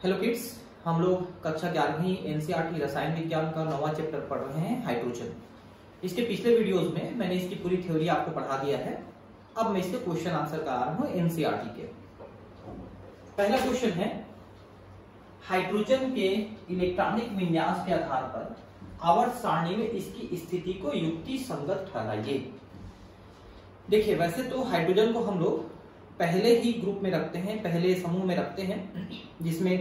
Hello kids, हम लोग कक्षा 11वीं एनसीईआरटी रसायन विज्ञान का 9वां चैप्टर पढ़ रहे हैं हाइड्रोजन। इसके पिछले वीडियोस में मैंने इसकी पूरी थ्योरी आपको पढ़ा दिया है। अब मैं इसके क्वेश्चन आंसर कर रहा हूं एनसीईआरटी के। पहला क्वेश्चन है, हाइड्रोजन के इलेक्ट्रॉनिक विन्यास के आधार पर आवर्त सारणी में इसकी स्थिति को युक्ति संगत ठहराइए। देखिए, वैसे तो हाइड्रोजन को हम लोग पहले ही ग्रुप में रखते हैं, पहले समूह में रखते हैं, जिसमें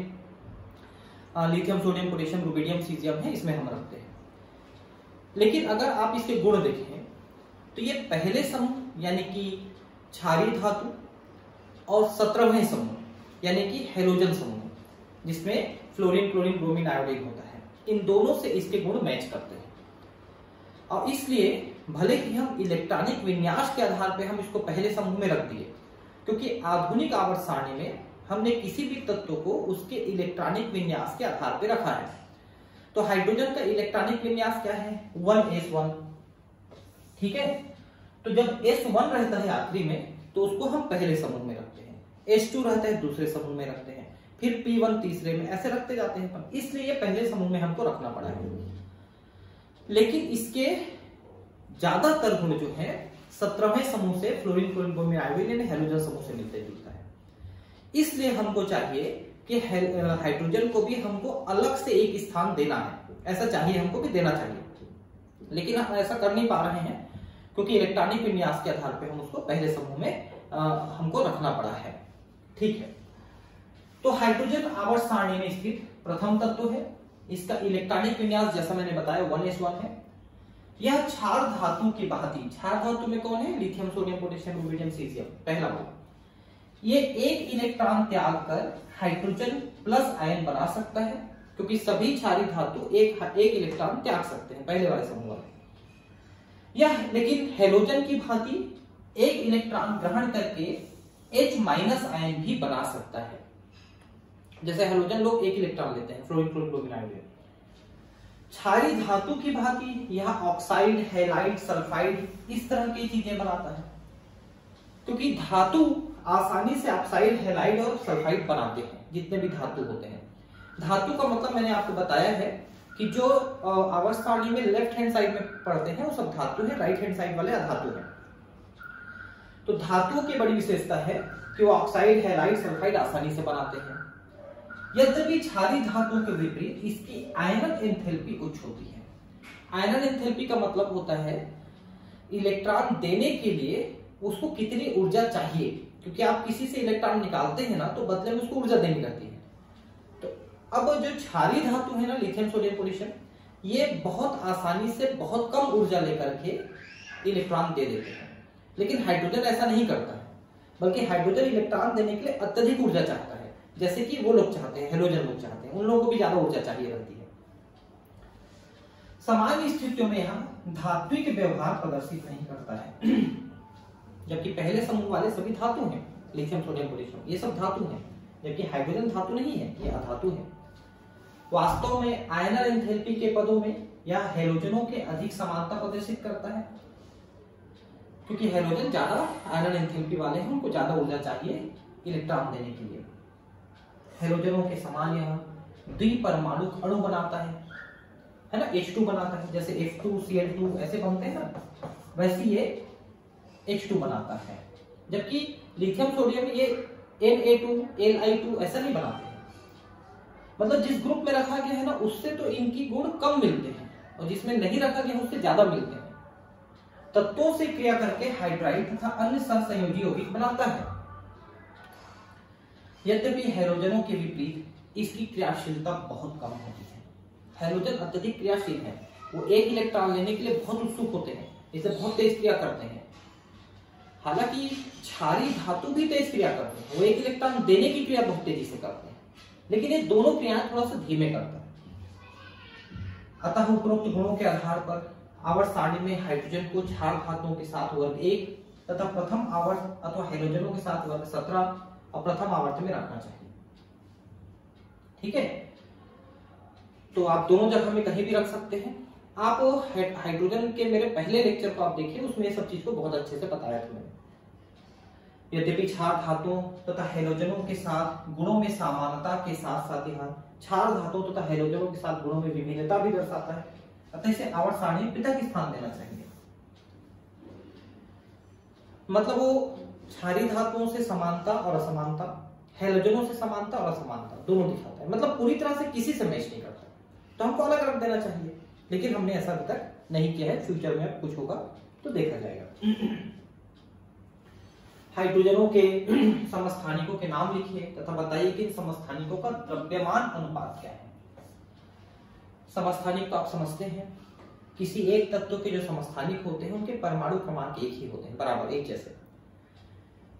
lithium, sodium, potassium, rubidium, caesium है, इसमें हम रखते हैं। लेकिन अगर आप इसके गुण देखें तो ये पहले समूह यानी कि क्षारीय धातु और 17वें समूह यानी कि हैलोजन समूह, जिसमें फ्लोरीन, क्लोरीन, ब्रोमीन, आयोडीन होता है, इन दोनों से इसके गुण मैच करते हैं। और इसलिए भले ही हम इलेक्ट्रॉनिक विन्यास के आधार पर हम इसको पहले समूह में रख दिए, क्योंकि आधुनिक आवर्त सारणी में हमने किसी भी तत्व को उसके इलेक्ट्रॉनिक विन्यास के आधार पर रखा है। तो हाइड्रोजन का इलेक्ट्रॉनिक विन्यास क्या है? 1s1। ठीक है, तो जब s1 रहता है आखिरी में तो उसको हम पहले समूह में रखते हैं, s2 रहता है दूसरे समूह में रखते हैं, फिर p1 तीसरे में, ऐसे रखते जाते हैं। इसलिए ये पहले समूह में हमको रखना पड़ा है। लेकिन इसके ज्यादातर गुण जो है 17वें समूह से, fluorine, chlorine, bromine, iodine, halogen समूह से मिलते जुलता है। इसलिए हमको चाहिए कि हाइड्रोजन को भी हमको अलग से एक स्थान देना है, ऐसा चाहिए, हमको भी देना चाहिए। लेकिन हम ऐसा कर नहीं पा रहे हैं क्योंकि इलेक्ट्रॉनिक विन्यास के आधार पर हम उसको पहले समूह में हमको रखना पड़ा है। ठीक है, तो हाइड्रोजन आवर्त सारणी में स्थित प्रथम तत्व है। इसका इलेक्ट्रॉनिक विन्यास जैसा मैंने बताया 1s1 है। यह क्षार धातु की भांति, क्षार धातु में कौन है? Lithium, sodium, potassium, rubidium, caesium, पहला वाला। ये एक इलेक्ट्रॉन त्याग कर हाइड्रोजन प्लस आयन बना सकता है, क्योंकि सभी क्षारीय धातु एक इलेक्ट्रॉन त्याग सकते हैं, पहले वाले समूह वाले। यह लेकिन हैलोजन की भांति एक इलेक्ट्रॉन ग्रहण करके H- आयन भी बना सकता है। जैसे हैलोजन लोग एक इलेक्ट्रॉन लेते हैं, फ्लोरीन, क्लोरीन, ब्रोमीन, आयोडीन। क्षारीय धातु की भांति यह ऑक्साइड, हैलाइड, सल्फाइड इस तरह की चीजें बनाता है, क्योंकि धातु आसानी से ऑक्साइड, हैलाइड और सल्फाइड बनाते हैं, जितने भी धातु होते हैं। धातु का मतलब मैंने आपको बताया है कि जो आवर्त सारणी में लेफ्ट हैंड साइड में पढ़ते हैं वो सब धातु है, राइट हैंड साइड वाले अधातु है। तो धातुओं की बड़ी विशेषता है कि वो ऑक्साइड, हैलाइड, सल्फाइड आसानी से बनाते हैं। यद्यपि क्षारीय धातुओं के विपरीत इसकी आयनन एंथैल्पी उच्च होती है। आयनन एंथैल्पी का मतलब होता है इलेक्ट्रॉन देने के लिए उसको कितनी ऊर्जा चाहिए, क्योंकि आप किसी से इलेक्ट्रॉन निकालते हैं ना, तो बदले में उसको ऊर्जा देनी रहती है। तो अब जो क्षारीय धातु है ना, लिथियम, सोडियम, पोटेशियम, ये बहुत आसानी से बहुत कम ऊर्जा लेकर के इलेक्ट्रॉन दे देते हैं। लेकिन हाइड्रोजन ऐसा नहीं करता है, बल्कि हाइड्रोजन इलेक्ट्रॉन देने के लिए अत्यधिक ऊर्जा चाहता है, जैसे कि वो लोग चाहते हैं, हैलोजन लोग चाहते हैं, उन लोगों को भी ज्यादा ऊर्जा चाहिए रहती है। सामान्य स्थितियों में यह धात्विक व्यवहार प्रदर्शित नहीं करता है, जबकि पहले समूह वाले सभी धातु हैं, लिथियम, सोडियम, पोटेशियम, ये सब धातु हैं, जबकि हाइड्रोजन धातु नहीं है, ये अधातु है। वास्तव में आयनन एंथैल्पी के पदों में यह हैलोजनों के अधिक समानता प्रदर्शित करता है, क्योंकि हैलोजन ज्यादा आयनन एंथैल्पी वाले हैं, उनको ज्यादा ऊर्जा चाहिए इलेक्ट्रॉन देने के लिए। हैलोजनों के समान यह द्विपरमाणुक अणु बनाता है ना, H2 बनाता है, जैसे F2Cl2 ऐसे बनते हैं ना, वैसे ये H2 बनाता है। जबकि लिथियम, सोडियम ये Na2, Li2 ऐसा नहीं बनाते हैं। मतलब जिस ग्रुप में रखा गया है ना, उससे तो इनकी गुण कम मिलते हैं, और जिसमें नहीं रखा गया उससे ज्यादा मिलते हैं। तत्वों से क्रिया करके हाइड्राइड तथा अन्य सहसंयोजी यौगिक बनाता है। यद्यपि हैलोजनों के विपरीत इसकी क्रियाशीलता बहुत कम होती है। हैलोजन अत्यधिक क्रियाशील है, वो एक इलेक्ट्रॉन लेने के लिए बहुत उत्सुक होते हैं, इसे बहुत तेज क्रिया करते हैं। हालांकि क्षारीय धातु भी तेज क्रिया करते हैं, वो एक इलेक्ट्रॉन देने की क्रिया बहुत तेजी से करते हैं, लेकिन ये दोनों क्रियाएं थोड़ा सा धीमे करते हैं। अतः उपरोक्त गुणों के आधार पर आवर्त सारणी में हाइड्रोजन को क्षार धातुओं के साथ वर्ग 1 तथा प्रथम आवर्त अथवा हैलोजनों के साथ वर्ग 17 और प्रथम आवर्त में रखना चाहिए। ठीक है, तो आप दोनों जगह में कहीं भी रख सकते हैं। आप हाइड्रोजन के मेरे पहले लेक्चर को आप देखिए, उसमें ये सब चीज को बहुत अच्छे से बताया था मैंने। यद्यपि क्षार धातुओं तथा हैलोजनों के साथ गुणों में समानता के साथ साथ यह क्षार धातुओं तथा हैलोजनों के साथ गुणों में विभिन्नता भी दर्शाता है, अतः इसे आवर्त सारणी में पृथक स्थान देना चाहिए। मतलब वो क्षारीय धातुओं से समानता और असमानता, हैलोजनों से समानता और असमानता दोनों दिखाता है, मतलब पूरी तरह से किसी से मैच नहीं करता, तो हमको अलग अलग देना चाहिए, लेकिन हमने ऐसा अभी तक नहीं किया है। फ्यूचर में कुछ होगा तो देखा जाएगा। हाइड्रोजनों के समस्थानिकों के नाम लिखिए तथा बताइए कि इन समस्थानिकों का द्रव्यमान अनुपात क्या है। समस्थानिक तो आप समझते हैं, किसी एक तत्व के जो समस्थानिक होते हैं उनके परमाणु क्रमांक एक ही होते हैं, बराबर एक जैसे,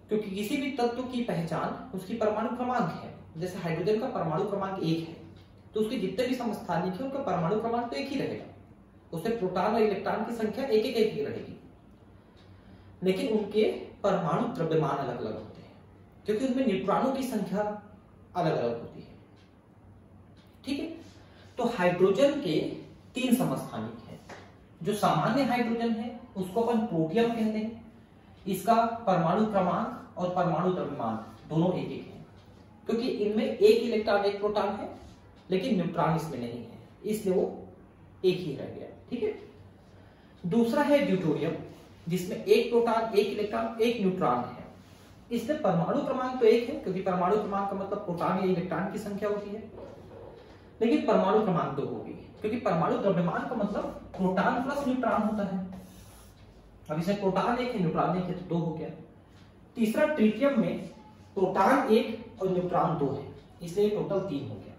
क्योंकि किसी भी तत्व की पहचान उसकी परमाणु क्रमांक है। जैसे हाइड्रोजन का परमाणु क्रमांक एक है, तो उसके जितने भी समस्थानिक है उनका परमाणु क्रमांक तो एक ही रहेगा, उसमें प्रोटॉन और इलेक्ट्रॉन की संख्या एक ही रहेगी, लेकिन उनके परमाणु द्रव्यमान अलग अलग होते हैं, क्योंकि उनमें न्यूट्रॉनों की संख्या अलग अलग होती है। ठीक है, तो हाइड्रोजन के 3 समस्थानिक हैं। जो सामान्य हाइड्रोजन है उसको अपन प्रोटियम कहते हैं, इसका परमाणु क्रमांक और परमाणु द्रव्यमान दोनों एक एक है, क्योंकि इनमें एक इलेक्ट्रॉन एक प्रोटॉन है, लेकिन न्यूट्रॉन इसमें नहीं है, इसलिए वो एक ही रह गया। ठीक है, दूसरा है ड्यूटेरियम, जिसमें एक प्रोटॉन एक इलेक्ट्रॉन एक न्यूट्रॉन है। इसमें परमाणु क्रमांक तो एक है, क्योंकि परमाणु क्रमांक का मतलब प्रोटॉन या इलेक्ट्रॉन की संख्या होती है, लेकिन परमाणु क्रमांक 2 होगी, क्योंकि परमाणु द्रव्यमान का मतलब प्रोटॉन प्लस न्यूट्रॉन होता है। अब इसमें प्रोटॉन एक है न्यूट्रॉन एक है तो 2 हो गया। तीसरा ट्रिटियम में प्रोटॉन एक और न्यूट्रॉन 2 है, इसलिए टोटल 3 हो गया।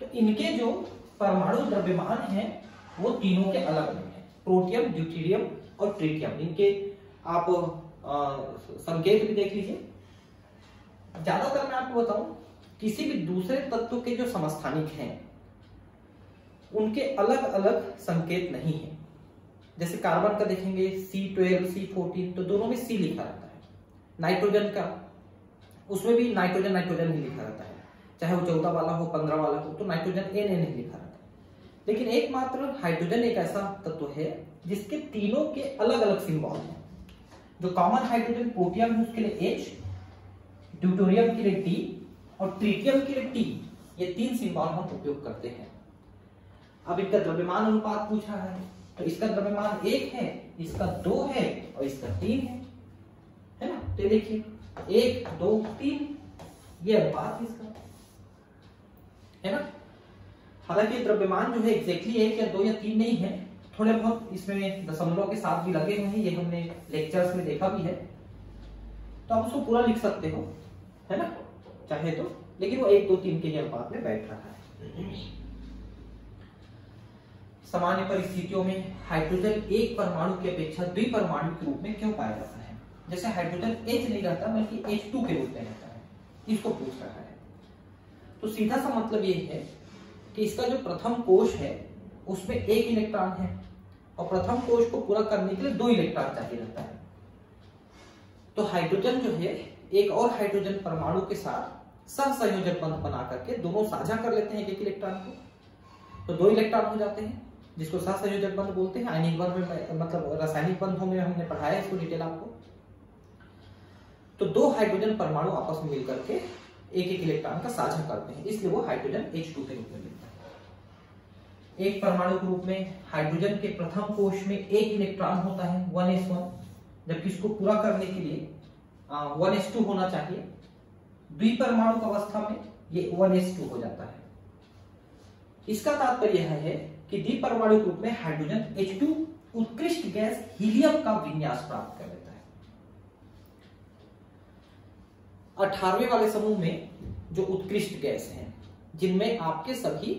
तो इनके जो परमाणु द्रव्यमान है वो तीनों के अलग अलग है, प्रोटियम, ड्यूटेरियम और ट्रिटियम। इनके आप संकेत भी देख लीजिए। ज्यादातर मैं आपको बताऊं, किसी भी दूसरे तत्व के जो समस्थानिक हैं उनके अलग अलग संकेत नहीं है। जैसे कार्बन का देखेंगे C12, C14, तो दोनों में C लिखा रहता है। नाइट्रोजन का, उसमें भी नाइट्रोजन नाइट्रोजन ही लिखा रहता है, चाहे वो 14 वाला हो 15 वाला हो, तो नाइट्रोजन NN ही लिखा रहता है। लेकिन एकमात्र हाइड्रोजन एक ऐसा तत्व है जिसके तीनों के अलग अलग सिंबल हैं। जो कॉमन हाइड्रोजन प्रोटियम है उसके लिए H, ड्यूटेरियम के लिए T और ट्रिटियम के लिए T, ये 3 सिंबल हम उपयोग करते हैं। अब इनका द्रव्यमान अनुपात पूछा है, तो इसका द्रव्यमान 1 है, इसका 2 है और इसका 3 है ना। तो देखिए 1 2 3 ये अनुपात है इसका, है ना। हालांकि द्रव्यमान जो है एग्जैक्टली 1 या 2 या 3 नहीं है, थोड़े बहुत इसमें दशमलव के साथ भी लगे हुए हैं, ये हमने लेक्चर्स में देखा भी है, तो आप उसको पूरा लिख सकते हो, है ना, चाहे तो, लेकिन वो 1 2 3 के अनुपात में बैठ रहा है। सामान्य परिस्थितियों में हाइड्रोजन एक परमाणु की अपेक्षा द्विपरमाणु के रूप में क्यों पाया जाता है। जैसे हाइड्रोजन H नहीं रहता बल्कि H2 के रूप में रहता है, इसको पूछ रहा है। तो सीधा सा मतलब ये है कि इसका जो प्रथम कोश है उसमें 1 इलेक्ट्रॉन है और प्रथम कोश को पूरा करने के लिए 2 इलेक्ट्रॉन चाहिए रहता है। तो हाइड्रोजन जो है एक और हाइड्रोजन परमाणु के साथ सहसंयोजक बंध बना करके दोनों साझा कर लेते हैं 1 इलेक्ट्रॉन को, तो 2 इलेक्ट्रॉन हो जाते हैं, जिसको सहसंयोजक बंध बोलते हैं। आयनिक बंध में मतलब रासायनिक बंधों में हमने पढ़ाया इसको डिटेल आपको। तो 2 हाइड्रोजन परमाणु आपस में मिलकर के 1 इलेक्ट्रॉन का साझा करते हैं, इसलिए वो हाइड्रोजन H2 के रूप में मिलता है। एक परमाणु के रूप में हाइड्रोजन के प्रथम कोश में 1 इलेक्ट्रॉन होता है 1s1, जबकि इसको पूरा करने के लिए 1s2 होना चाहिए। द्विपरमाणु अवस्था में ये 1s2 हो जाता है। इसका तात्पर्य यह है कि द्विपरमाणु रूप में हाइड्रोजन H2 उत्कृष्ट गैस हीलियम का विन्यास प्राप्त कर लेता है। 18वें वाले समूह में जो उत्कृष्ट गैस हैं, जिनमें आपके सभी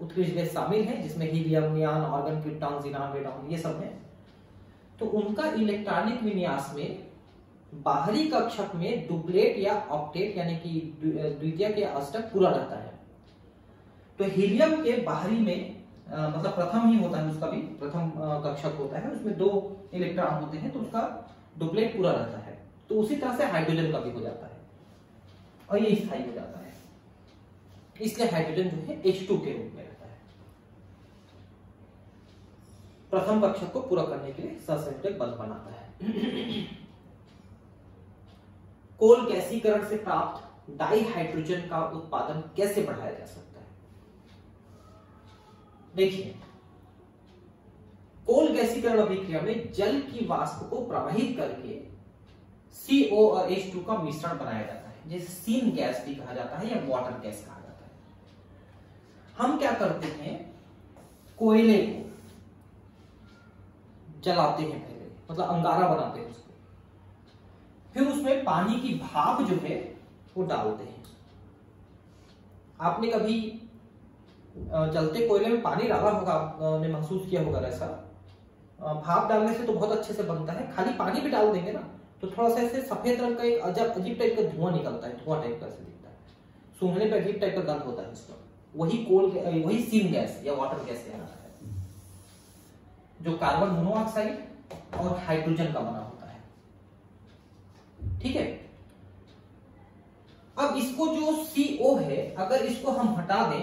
उत्कृष्ट गैस शामिल हैं, जिसमें helium, neon, argon, krypton, xenon, radon ये सब हैं, तो उनका इलेक्ट्रॉनिक विन्यास में बाहरी कक्षक में डुप्लेट या ऑक्टेट यानी कि द्वितीयक या अष्टक पूरा रहता है। तो हीलियम के बाहरी में मतलब प्रथम ही होता है, उसका भी प्रथम कक्षक होता है, उसमें 2 इलेक्ट्रॉन होते हैं, तो उसका डुप्लेट पूरा रहता है। तो उसी तरह से हाइड्रोजन का भी हो जाता है और ये स्थायी हो जाता है, इसलिए हाइड्रोजन जो है H2 के रूप में रहता है। प्रथम कक्षक को पूरा करने के लिए सहसंयोजक बंध बनाता है। कोल गैसीकरण से प्राप्त डाई हाइड्रोजन का उत्पादन कैसे बढ़ाया जा सकता है? देखिए, कोल गैसीकरण अभिक्रिया में जल की वाष्प को प्रवाहित करके CO और H2 का मिश्रण बनाया जाता है, जिसे सीन गैस भी कहा जाता है या वाटर गैस कहा जाता है। हम क्या करते हैं, कोयले को जलाते हैं पहले, मतलब अंगारा बनाते हैं उसको, फिर उसमें पानी की भाप जो है वो डालते हैं। आपने कभी जलते कोयले में पानी डाला होगा, आपने महसूस किया होगा ऐसा। भाप डालने से तो बहुत अच्छे से बनता है, खाली पानी भी डाल देंगे ना तो थोड़ा सा ऐसे सफेद रंग का एक अजीब टाइप का धुआं निकलता है, धुआं टाइप का से दिखता है, सूंघने पे अजीब टाइप का गंध होता है इसका। वही सीन गैस या वाटर गैस कहलाता है, जो कार्बन मोनोऑक्साइड और हाइड्रोजन का बना होता है। ठीक है, अब इसको जो CO है, अगर इसको हम हटा दें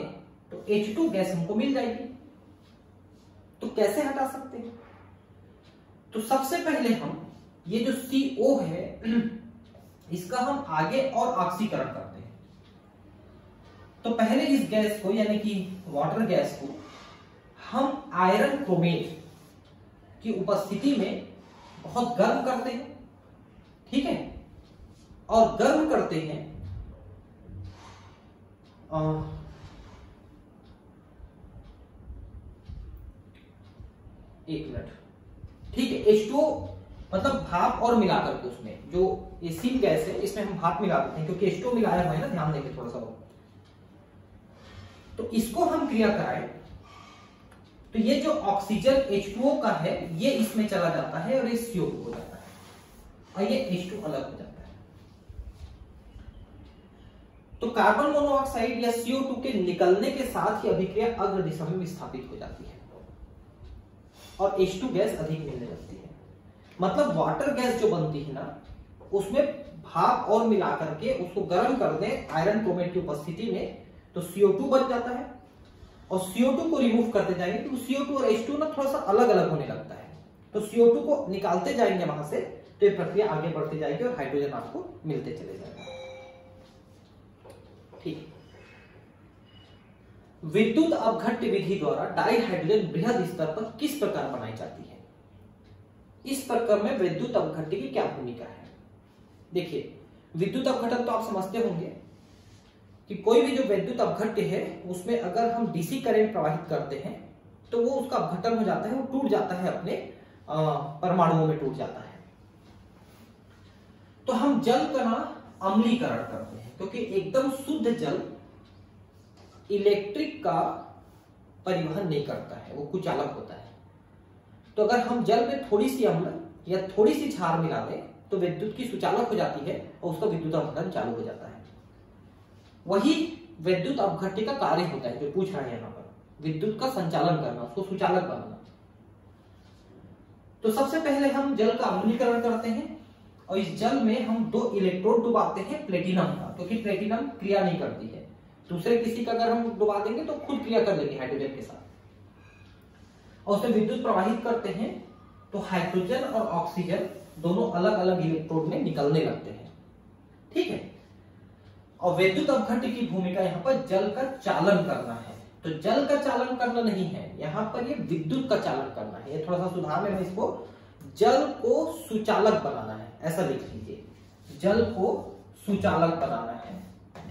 तो H2 गैस हमको मिल जाएगी। तो कैसे हटा सकते हैं? तो सबसे पहले हम ये जो CO है इसका हम आगे और ऑक्सीकरण करते हैं। तो पहले इस गैस को यानी कि वाटर गैस को हम आयरन क्रोमेट की उपस्थिति में बहुत गर्म करते हैं। ठीक है, और गर्म करते हैं एक मिनट। ठीक है, H2O मतलब भाप और मिलाकर के उसमें जो ये सीन गैस है इसमें हम भाप मिला देते हैं, क्योंकि H2O मिलाया हुआ है ना, ध्यान देंगे थोड़ा सा। तो इसको हम क्रिया कराएं तो ये जो ऑक्सीजन H2O का है ये इसमें चला जाता है और ये CO2 हो जाता है और ये H2 अलग हो जाता है। तो कार्बन मोनोऑक्साइड या CO2 के निकलने के साथ ही अभिक्रिया अग्र दिशा में विस्थापित हो जाती है और H2 गैस अधिक मिलने लगती है। मतलब वाटर गैस जो बनती है ना, उसमें भाप और मिला करके उसको गर्म कर दें आयरन क्रोमेट की उपस्थिति में तो CO2 बच जाता है, और CO2 को रिमूव करते जाएंगे तो CO2 और H2 ना थोड़ा सा अलग अलग होने लगता है। तो CO2 को निकालते जाएंगे वहां से तो ये प्रक्रिया आगे बढ़ती जाएगी और हाइड्रोजन आपको मिलते चले जाएगा। ठीक, विद्युत अपघट्य विधि द्वारा डाई हाइड्रोजन बृहद स्तर पर किस प्रकार बनाई जाती है? इस प्रक्रम में विद्युत अपघट्य की क्या भूमिका है? देखिए, विद्युत अपघटन तो आप समझते होंगे कि कोई भी जो विद्युत अपघट्य है उसमें अगर हम DC करंट प्रवाहित करते हैं तो वो उसका अपघटन हो जाता है, वो टूट जाता है, अपने परमाणुओं में टूट जाता है। तो हम जल का अम्लीकरण करते हैं, क्योंकि एकदम शुद्ध जल इलेक्ट्रिक का परिवहन नहीं करता है, वो कुचालक होता है। तो अगर हम जल में थोड़ी सी अम्ल या थोड़ी सी क्षार मिला दें तो विद्युत की सुचालक हो जाती है और उसका विद्युत अपघटन चालू हो जाता है। वही विद्युत अपघट्य का कार्य होता है जो पूछ रहा है यहां पर, विद्युत का संचालन करना, उसको सुचालक बनाना। तो सबसे पहले हम जल का अम्लीकरण करते हैं और इस जल में हम 2 इलेक्ट्रोड डुबाते हैं प्लेटिनम का, क्योंकि प्लेटिनम क्रिया नहीं करती है। दूसरे किसी का अगर हम डुबा देंगे तो खुद क्रिया कर लेगी हाइड्रोजन के साथ, और उसे विद्युत प्रवाहित करते हैं तो हाइड्रोजन और ऑक्सीजन दोनों अलग अलग इलेक्ट्रोड में निकलने लगते हैं। ठीक है, और विद्युत अपघट्य की भूमिका यहाँ पर जल का चालन करना है। तो जल का चालन करना नहीं है, यहाँ पर ये विद्युत का चालन करना है। ये थोड़ा सा सुधार में इसको जल को सुचालक बनाना है, ऐसा लिख लीजिए, जल को सुचालक बनाना है।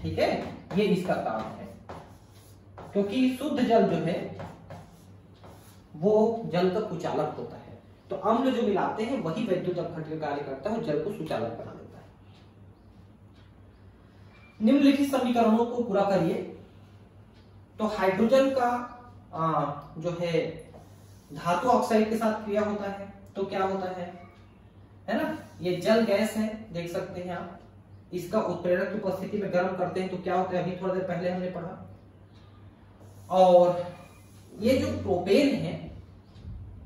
ठीक है, ये इसका काम है, क्योंकि शुद्ध जल जो है वो जल का कुचालक होता है। तो अम्ल जो मिलाते हैं वही विद्युत अपघट्य का कार्य करता है और जल को सुचालक बना देता है। निम्नलिखित समीकरणों को पूरा करिए। तो हाइड्रोजन का जो है धातु ऑक्साइड के साथ क्रिया होता है तो क्या होता है ना, ये जल गैस है, देख सकते हैं आप। इसका उत्प्रेरक की उपस्थिति में गर्म करते हैं तो क्या होता है, अभी थोड़ा देर पहले हमने पढ़ा। और ये जो प्रोपेन है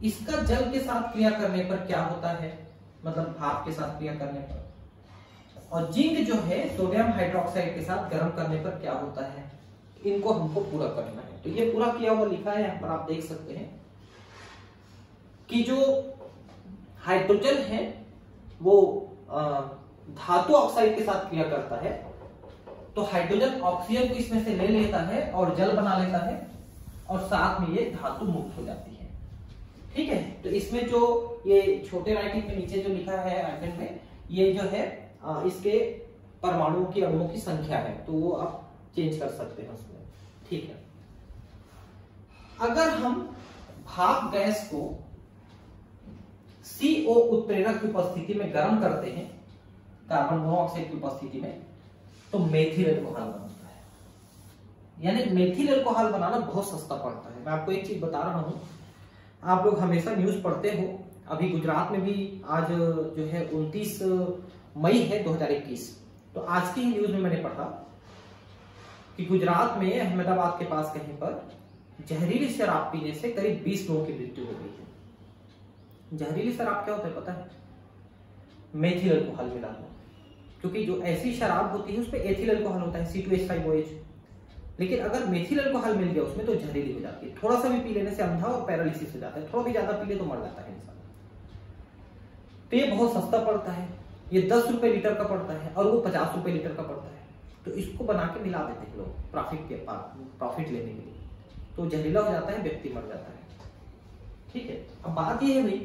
इसका जल के साथ क्रिया करने पर क्या होता है, मतलब भाप के साथ क्रिया करने पर। और जिंक जो है सोडियम हाइड्रोक्साइड के साथ गर्म करने पर क्या होता है, इनको हमको पूरा करना है। तो ये पूरा किया हुआ लिखा है यहाँ पर, आप देख सकते हैं कि जो हाइड्रोजन है वो धातु ऑक्साइड के साथ क्रिया करता है तो हाइड्रोजन ऑक्सीजन को इसमें से ले लेता है और जल बना लेता है और साथ में ये धातु मुक्त हो जाती है। ठीक है, तो इसमें जो ये छोटे राइटिंग के नीचे जो लिखा है आइकन में, ये जो है इसके परमाणुओं की अणुओं की संख्या है, तो वो आप चेंज कर सकते हैं उसमें। ठीक है, अगर हम भाप गैस को CO उत्प्रेरक की उपस्थिति में गर्म करते हैं, कार्बन मोनोऑक्साइड की उपस्थिति में, तो मेथिल अल्कोहल बनता है। यानी मेथिल अल्कोहल बनाना बहुत सस्ता पड़ता है। मैं आपको एक चीज बता रहा हूं, आप लोग हमेशा न्यूज पढ़ते हो, अभी गुजरात में भी आज जो है 29 मई है 2021, तो आज की ही न्यूज में मैंने पढ़ा कि गुजरात में अहमदाबाद के पास कहीं पर जहरीली शराब पीने से करीब 20 लोगों की मृत्यु हो गई है। जहरीली शराब क्या होता है पता है? मेथिल अल्कोहल मिला हुआ, क्योंकि जो ऐसी शराब होती है उसमें एथिल अल्कोहल होता है C2H5OH, लेकिन अगर मेथिल अल्कोहल मिल गया उसमें तो जहरीली हो जाती है। थोड़ा सा भी पी लेने से अंधा और पैरालिसिस हो जाता है, थोड़ा भी ज्यादा पी ले तो मर जाता है इंसान। तो ये बहुत सस्ता पड़ता है, ये 10 रुपए लीटर का पड़ता है और वो 50 रुपए लीटर का पड़ता है। तो इसको बना के मिला देते हैं लोग प्रॉफिट लेने के लिए, तो जहरीला हो जाता है, व्यक्ति मर जाता है। ठीक है, अब बात ये है भाई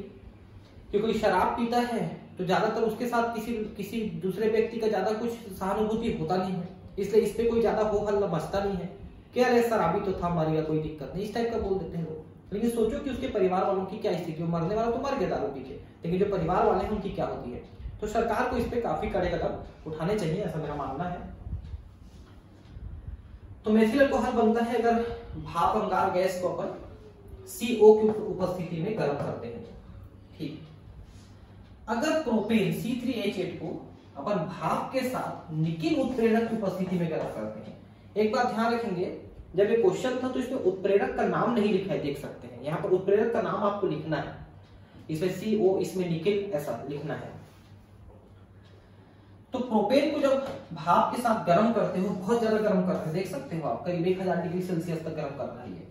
कि कोई शराब पीता है तो ज्यादातर उसके साथ किसी दूसरे व्यक्ति का ज्यादा कुछ सहानुभूति होता नहीं है, इसलिए इस पे कोई ज्यादा हो हल्ला मचता नहीं है कि अरे शराबी तो था, मर गया, कोई दिक्कत नहीं, इस टाइप का बोल देते हैं लोग। लेकिन सोचो कि उसके परिवार वालों की क्या स्थिति हो, मरने वाला तो मर गया दारू पी के, लेकिन जो परिवार वाले हैं उनकी क्या होती है। तो सरकार को इस पे काफी कड़े कदम उठाने चाहिए, ऐसा मेरा मानना है। तो मेथिल अल्कोहल बनता है अगर भाप अंगार गैस को अपन CO की उपस्थिति में गर्म करते हैं। ठीक, अगर प्रोपेन C3H8 को अपन भाप के साथ निकिल उत्प्रेरक की उपस्थिति में गर्म करते हैं। एक बात ध्यान रखेंगे, जब ये क्वेश्चन था तो इसमें उत्प्रेरक का नाम नहीं लिखा है, देख सकते हैं यहाँ पर उत्प्रेरक का नाम आपको लिखना है, इसमें CO, इसमें निकिल, ऐसा लिखना है। तो प्रोपेन को जब भाप के साथ गर्म करते हो, बहुत ज्यादा गर्म करते हैं, देख सकते हो आप, करीब 1000 डिग्री सेल्सियस तक गर्म कर रहा है ये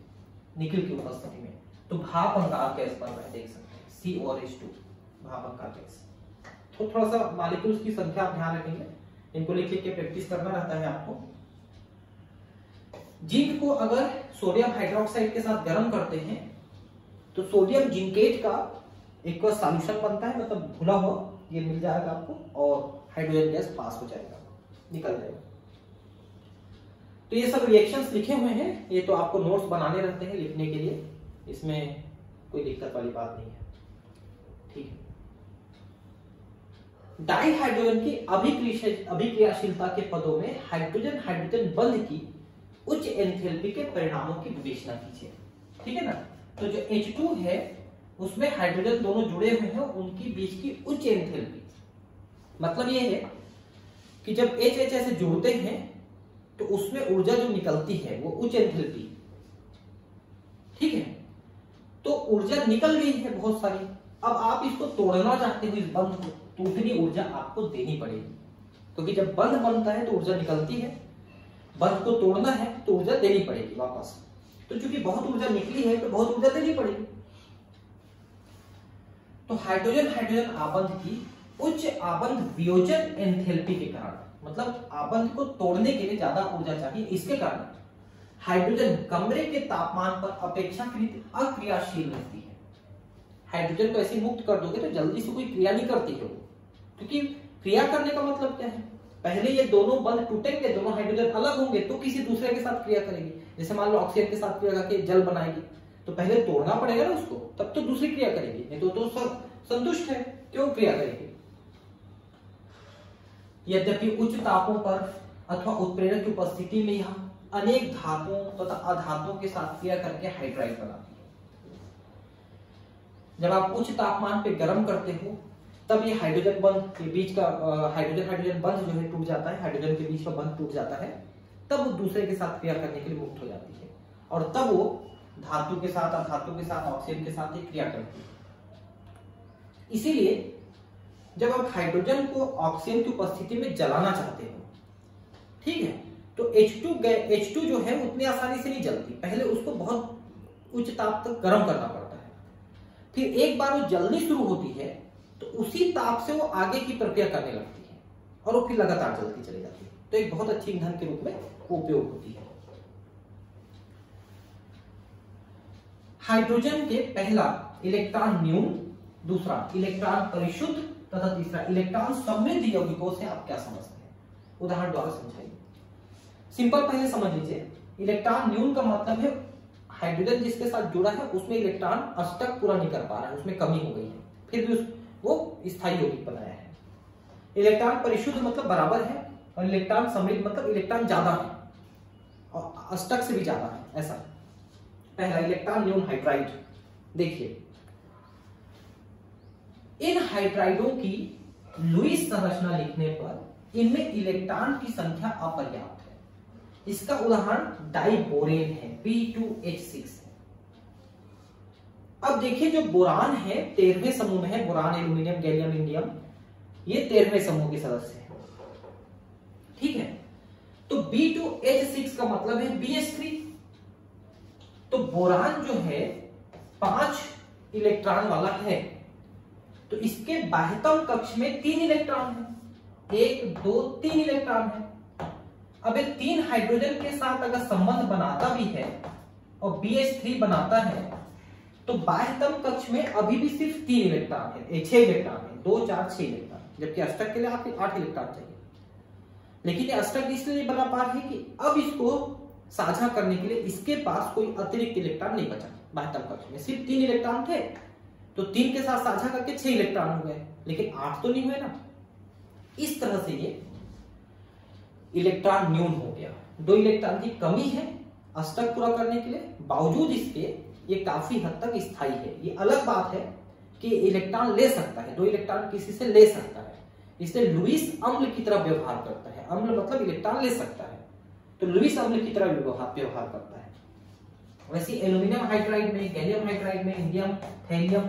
निकिल की उपस्थिति में, तो भाप अंगार गैस बन रहा है, देख सकते हैं C और H2 भाप अंगार गैस। तो थोड़ा सा मॉलिक्यूल्स की संख्या आप ध्यान रखेंगे, इनको लिख के प्रैक्टिस करना रहता है आपको। जिंक को अगर सोडियम हाइड्रोक्साइड के साथ गर्म करते हैं तो सोडियम जिंकेट का एक सॉल्यूशन बनता है, मतलब घुला हुआ ये मिल जाएगा आपको और हाइड्रोजन गैस पास हो जाएगा, निकल जाएगा। तो ये सब रिएक्शंस लिखे हुए हैं, ये तो आपको नोट्स बनाने रहते हैं लिखने के लिए, इसमें कोई दिक्कत वाली बात नहीं है। ठीक है, डाई हाइड्रोजन की अभिक्रियाशीलता के पदों में हाइड्रोजन हाइड्रोजन बंध की उच्च एंथैल्पी के परिणामों की विवेचना कीजिए। ठीक है ना, तो जो H2 है उसमें हाइड्रोजन दोनों जुड़े हुए हैं, उनकी बीच की उच्च एंथैल्पी, मतलब ये है कि जब H ऐसे जुड़ते हैं तो उसमें ऊर्जा जो निकलती है वो उच्च एंथैल्पी। ठीक है, तो ऊर्जा निकल गई है बहुत सारी, अब आप इसको तोड़ना चाहते हो इस बंध को, तो उतनी ऊर्जा आपको देनी पड़ेगी, क्योंकि जब बंध बनता है तो ऊर्जा निकलती है, बंध को तोड़ना है तो ऊर्जा देनी पड़ेगी वापस। तो चूंकि बहुत ऊर्जा निकली है तो बहुत ऊर्जा देनी पड़ेगी। तो हाइड्रोजन हाइड्रोजन आबंध की उच्च आबंध वियोजन एंथैल्पी के कारण, मतलब आबंध को तोड़ने के लिए ज्यादा ऊर्जा चाहिए, इसके कारण हाइड्रोजन कमरे के तापमान पर अपेक्षाकृत अक्रियाशील रहती है। हाइड्रोजन को ऐसे मुक्त कर दोगे तो जल्दी से कोई क्रिया नहीं करती है वो, क्योंकि क्रिया करने का मतलब क्या है, पहले ये दोनों बंध टूटेंगे, दोनों हाइड्रोजन अलग होंगे तो किसी दूसरे के साथ क्रिया करेगी। जैसे मान लो ऑक्सीजन के साथ क्रिया करके जल बनाएगी, तो पहले तोड़ना पड़ेगा ना उसको, तब तो दूसरी क्रिया करेगी, नहीं तो संतुष्ट है, क्यों क्रिया करेगी। यद्यपि उच्च तापों पर अथवा उत्प्रेरक की उपस्थिति में यह अनेक धातुओं तथा अधातुओं के साथ क्रिया करके हाइड्राइड बनाती है। जब आप उच्च तापमान पे गर्म करते हो तब ये हाइड्रोजन बंध के बीच का हाइड्रोजन बंध जो है टूट जाता है, हाइड्रोजन के बीच का बंध टूट जाता है, तब वो दूसरे के साथ क्रिया करने के लिए मुक्त हो जाती है और तब वो धातु के साथ, अधातु के साथ, ऑक्सीजन के साथ क्रिया करती है। इसीलिए जब आप हाइड्रोजन को ऑक्सीजन की उपस्थिति में जलाना चाहते हो, ठीक है, तो H2 जो है उतनी आसानी से नहीं जलती, पहले उसको बहुत उच्च ताप तक गर्म करना पड़ता है, फिर एक बार वो जलनी शुरू होती है तो उसी ताप से वो आगे की प्रक्रिया करने लगती है। और वो फिर लगातार जलती चली जाती है। तो एक बहुत अच्छी ईंधन के रूप में वो उपयोग होती है। हाइड्रोजन के पहला इलेक्ट्रॉन न्यून, दूसरा इलेक्ट्रॉन परिशुद्ध तथा तीसरा इलेक्ट्रॉन समृद्ध यौगिकों से आप क्या समझते हैं? उदाहरण द्वारा समझाइए। सिंपल पहले समझ लीजिए। इलेक्ट्रॉन न्यून का मतलब है हाइड्रोजन जिसके साथ जुड़ा है उसमें इलेक्ट्रॉन अष्टक पूरा नहीं कर पा रहा है, उसमें कमी हो गई है, फिर भी वो स्थायी यौगिक बनाया है। इलेक्ट्रॉन परिशुद्ध मतलब बराबर है, और इलेक्ट्रॉन समृद्ध मतलब इलेक्ट्रॉन ज्यादा है और अष्टक से भी ज्यादा है, ऐसा। पहला इलेक्ट्रॉन न्यून हाइड्राइड। देखिए इन हाइड्राइडों की लुईस संरचना लिखने पर इनमें इलेक्ट्रॉन की संख्या अपर्याप्त है। इसका उदाहरण डाइबोरेन है, B2H6 है। अब देखिए जो बोरान है 13वें समूह में है, बोरान, एल्यूमिनियम, गैलियम, इंडियम, ये 13वें समूह के सदस्य हैं, ठीक है। तो B2H6 का मतलब है BH3। तो बोरान जो है 5 इलेक्ट्रॉन वाला है, तो इसके बाह्यतम कक्ष में 3 इलेक्ट्रॉन है, 1 2 3 इलेक्ट्रॉन है। अब ये 3 हाइड्रोजन के साथ अगर संबंध बनाता भी है और BH3 बनाता है, तो बाह्यतम कक्ष में अभी भी सिर्फ 3 इलेक्ट्रॉन है, 6 इलेक्ट्रॉन है, 2 4 6 इलेक्ट्रॉन, जबकि अष्टक के लिए आपको 8 इलेक्ट्रॉन चाहिए। लेकिन ये अष्टक इसलिए नहीं बना पा रहे कि अब इसको साझा करने के लिए इसके पास कोई अतिरिक्त इलेक्ट्रॉन नहीं बचा। बाह्यतम कक्ष में सिर्फ 3 इलेक्ट्रॉन थे, तो 3 के साथ साझा करके 6 इलेक्ट्रॉन हो गए, लेकिन 8 तो नहीं हुए ना। इस तरह से ये इलेक्ट्रॉन न्यून हो गया। 2 इलेक्ट्रॉन की कमी है अष्टक पूरा करने के लिए, बावजूद इसके ये काफी हद तक स्थायी है। ये अलग बात है कि इलेक्ट्रॉन ले सकता है, 2 इलेक्ट्रॉन किसी से ले सकता है, इसलिए लुईस अम्ल की तरह व्यवहार करता है। अम्ल मतलब इलेक्ट्रॉन ले सकता है, तो लुईस अम्ल की तरह व्यवहार करता है। वैसे एल्यूमिनियम हाइड्राइड में, गैलियम हाइड्राइड में, इंडियम, थैलियम,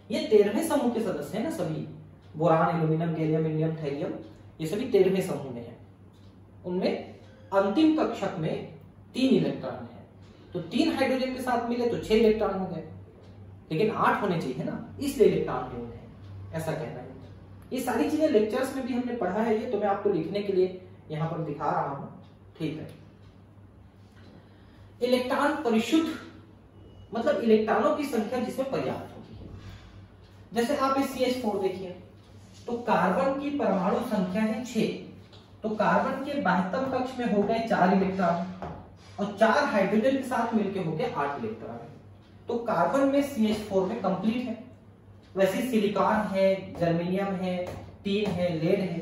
ये 13वें समूह के सदस्य हैं ना सभी। Boron, aluminium, gallium, indium, thallium, ये सभी 13वें समूह में है। उनमें अंतिम कक्षक में 3 इलेक्ट्रॉन है, तो 3 हाइड्रोजन के साथ मिले तो 6 इलेक्ट्रॉन हो गए, लेकिन 8 होने चाहिए ना, इसलिए इलेक्ट्रॉन न्यून है, ऐसा कहना है। ये सारी चीजें लेक्चर्स में भी हमने पढ़ा है, ये तो मैं आपको लिखने के लिए यहां पर दिखा रहा हूं, ठीक है। इलेक्ट्रॉन परिशुद्ध मतलब इलेक्ट्रॉनों की संख्या जिसमें पर्याप्त होती है। जैसे आप इस CH4 देखिए, तो कार्बन की परमाणु संख्या है 6, तो कार्बन के बाह्यतम कक्ष में हो गए 4 इलेक्ट्रॉन और 4 हाइड्रोजन के साथ मिलकर हो गए 8 इलेक्ट्रॉन। तो कार्बन में CH4 में कंप्लीट है। वैसे सिलिकॉन है, जर्मेनियम है, टीन है, लेड है।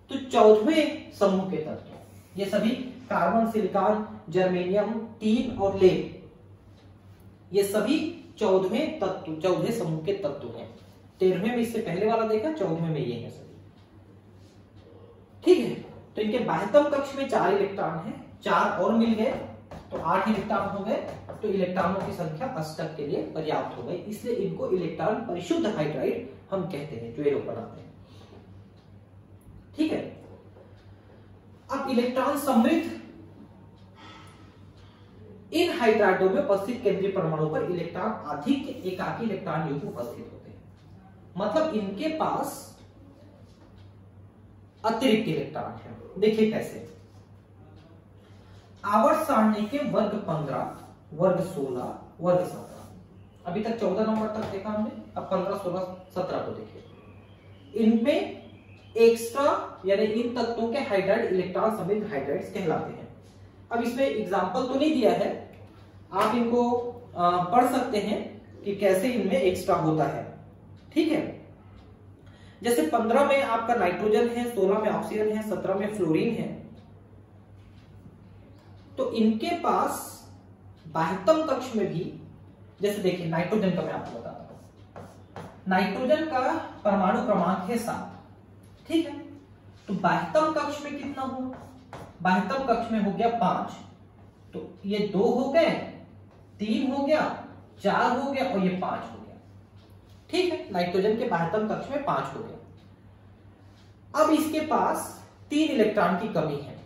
तो 14वें समूह के तत्व, ये सभी कार्बन, सिलिकॉन, जर्मेनियम, टीन और लेड, ये सभी 14वें तत्व, 14वें समूह के तत्व हैं। 13वें में इससे पहले वाला देखा, 14वें में ये है सभी, ठीक है। तो इनके बाह्यतम कक्ष में 4 इलेक्ट्रॉन है, 4 और मिल गए तो 8 इलेक्ट्रॉन हो गए, तो इलेक्ट्रॉनों की संख्या अष्टक के लिए पर्याप्त हो गई, इसलिए इनको इलेक्ट्रॉन परिशुद्ध हाइड्राइड हम कहते हैं, जो ये लोग बनाते हैं, ठीक है। अब इलेक्ट्रॉन समृद्ध, इन हाइड्राइडों में उपस्थित केंद्रीय परमाणु पर इलेक्ट्रॉन अधिक एकाकी इलेक्ट्रॉन युग्म उपस्थित होते हैं, मतलब इनके पास अतिरिक्त इलेक्ट्रॉन है। देखिए कैसे, आवर्त सारणी के वर्ग 15, वर्ग 16, वर्ग 17, अभी तक 14 नंबर तक देखा हमने, अब 15, 16, 17 को देखिए। इनमें एक्स्ट्रा यानी इन तत्वों के हाइड्राइड इलेक्ट्रॉन समृद्ध हाइड्राइड्स कहलाते हैं। अब इसमें एग्जांपल तो नहीं दिया है, आप इनको पढ़ सकते हैं कि कैसे इनमें एक्स्ट्रा होता है, ठीक है। जैसे 15 में आपका नाइट्रोजन है, 16 में ऑक्सीजन है, 17 में फ्लोरीन है। तो इनके पास बाह्यतम कक्ष में भी, जैसे देखिए नाइट्रोजन का मैं आपको बताता हूं, नाइट्रोजन का परमाणु क्रमांक है 7, ठीक है। तो बाह्यतम कक्ष में कितना हुआ, बाह्यतम कक्ष में हो गया 5, तो ये 2 हो गए, 3 हो गया, 4 हो गया और ये 5 हो गया, ठीक है। नाइट्रोजन के बाह्यतम कक्ष में 5 हो गया। अब इसके पास 3 इलेक्ट्रॉन की कमी है,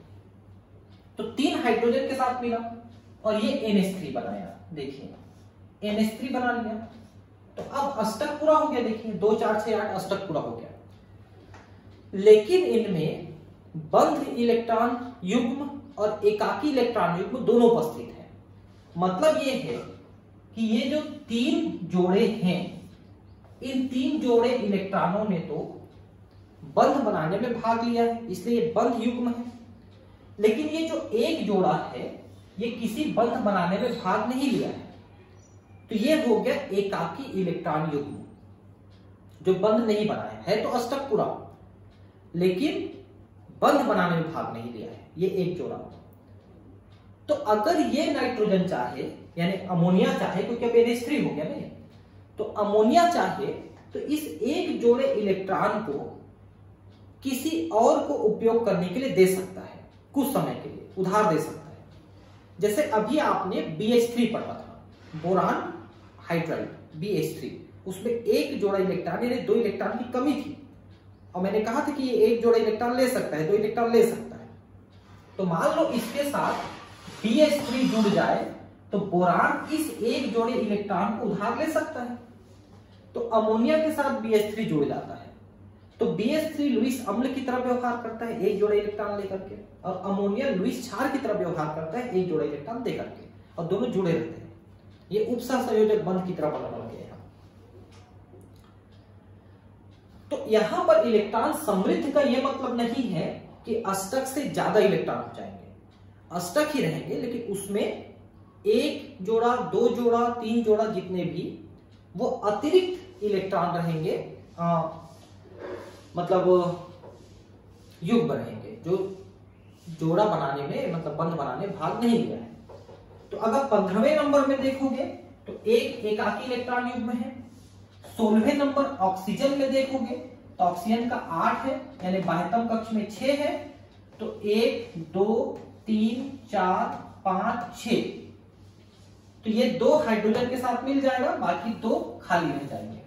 तो 3 हाइड्रोजन के साथ मिला और ये NH3 बनाया, देखिए NH3 बना लिया, तो अब अष्टक पूरा हो गया। देखिए 2 4 6 8 अष्टक पूरा हो गया। लेकिन इनमें बंध इलेक्ट्रॉन युग्म और एकाकी इलेक्ट्रॉन युग्म दोनों उपस्थित है। मतलब ये है कि ये जो 3 जोड़े हैं, इन 3 जोड़े इलेक्ट्रॉनों ने तो बंध बनाने में भाग लिया है, इसलिए ये बंध युग्म है। लेकिन ये जो एक जोड़ा है ये किसी बंध बनाने में भाग नहीं लिया है, तो ये हो गया एकाकी इलेक्ट्रॉन युग्म जो बंध नहीं बनाया है। तो अष्टक पूरा, लेकिन बंध बनाने में भाग नहीं लिया है, ये एक जोड़ा। तो अगर ये नाइट्रोजन चाहे, यानी अमोनिया चाहे, क्योंकि अब NH3 हो गया ना, तो अमोनिया चाहे तो इस एक जोड़े इलेक्ट्रॉन को किसी और को उपयोग करने के लिए दे सकता है, कुछ समय के लिए उधार दे सकता है। जैसे अभी आपने BH3 पढ़ा था, बोरान हाइड्राइड BH3, उसमें एक जोड़ा इलेक्ट्रॉन यानी 2 इलेक्ट्रॉन की कमी थी, और मैंने कहा था कि ये एक जोड़ा इलेक्ट्रॉन ले सकता है, 2 इलेक्ट्रॉन ले सकता है। तो मान लो इसके साथ BH3 जुड़ जाए तो बोरान इस एक जोड़े इलेक्ट्रॉन को उधार ले सकता है। तो अमोनिया के साथ BH3 जुड़ जाता है, तो BH3 लुईस अम्ल की तरह व्यवहार करता है एक जोड़ा इलेक्ट्रॉन लेकर के, और अमोनिया लुईस क्षार की तरह व्यवहार करता है एक जोड़ा इलेक्ट्रॉन देकर के, और दोनों जुड़े रहते हैं। ये उपसहसंयोजक बंध की तरह बन गया। तो यहां पर इलेक्ट्रॉन समृद्ध का यह मतलब नहीं है कि अष्टक से ज्यादा इलेक्ट्रॉन हो जाएंगे, अष्टक ही रहेंगे, लेकिन उसमें 1 जोड़ा 2 जोड़ा 3 जोड़ा जितने भी वो अतिरिक्त इलेक्ट्रॉन रहेंगे, मतलब युग्म रहेंगे, जो जोड़ा बनाने में, मतलब बंध बनाने में भाग नहीं लिया है। तो अगर 15वें नंबर में देखोगे तो एक एकाकी इलेक्ट्रॉन युग्म है। 16वें नंबर ऑक्सीजन में देखोगे तो ऑक्सीजन का 8 है, यानी बाह्यतम कक्ष में 6 है, तो 1 2 3 4 5 6, तो ये 2 हाइड्रोजन के साथ मिल जाएगा, बाकी 2 खाली रह जाएंगे,